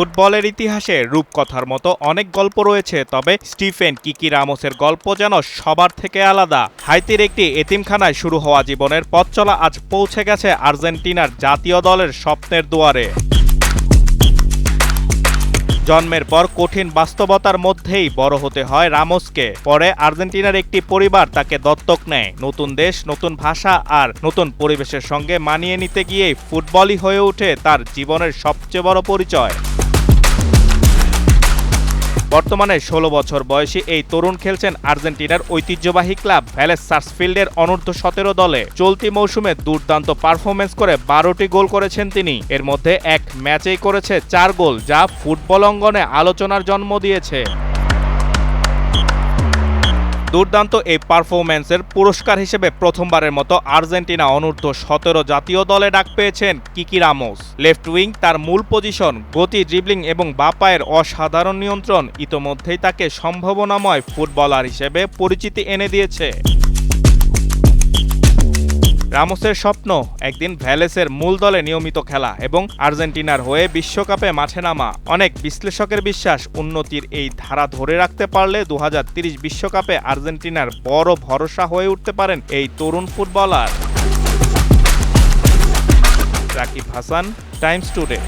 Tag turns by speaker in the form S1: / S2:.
S1: ফুটবলের ইতিহাসে রূপকথার মতো অনেক গল্প রয়েছে, তবে স্টিফেন কিকি রামোসের গল্প যেন সবার থেকে আলাদা। হাইতির একটি এতিমখানায় শুরু হওয়া জীবনের পথ চলা আজ পৌঁছে গেছে আর্জেন্টিনার জাতীয় দলের স্বপ্নের দুয়ারে। জন্মের পর কঠিন বাস্তবতার মধ্যেই বড় হতে হয় রামোসকে। পরে আর্জেন্টিনার একটি পরিবার তাকে দত্তক নেয়। নতুন দেশ, নতুন ভাষা আর নতুন পরিবেশের সঙ্গে মানিয়ে নিতে গিয়েই ফুটবলই হয়ে ওঠে তার জীবনের সবচেয়ে বড় পরিচয়। বর্তমানে ১৬ বছর বয়সী এই তরুণ খেলছেন আর্জেন্টিনার ঐতিহ্যবাহী ক্লাব ভ্যালেস সার্সফিল্ডের অনূর্ধ্ব-১৭ দলে। চলতি মৌসুমে দুর্দান্ত পারফরমেন্স করে ১২টি গোল করেছেন তিনি। এর মধ্যে এক ম্যাচেই করেছে ৪ গোল, যা ফুটবল অঙ্গনে আলোচনার জন্ম দিয়েছে। দুর্দান্ত এই পারফরম্যান্সের পুরস্কার হিসেবে প্রথমবারের মতো আর্জেন্টিনা অনূর্ধ্ব-১৭ জাতীয় দলে ডাক পেয়েছেন কিকি রামোস। লেফট উইং তার মূল পজিশন। গতি, ড্রিবলিং এবং বাঁ পায়ের অসাধারণ নিয়ন্ত্রণ ইতোমধ্যেই তাকে সম্ভাবনাময় ফুটবলার হিসেবে পরিচিতি এনে দিয়েছে। রামোসের স্বপ্ন একদিন ভ্যালেসের মূল দলে নিয়মিত খেলা এবং আর্জেন্টিনার হয়ে বিশ্বকাপে মাঠে নামা। অনেক বিশ্লেষকের বিশ্বাস, উন্নতির এই ধারা ধরে রাখতে পারলে ২০৩০ বিশ্বকাপে আর্জেন্টিনার বড় ভরসা হয়ে উঠতে পারেন এই তরুণ footballer. Rakib Hasan, Times today.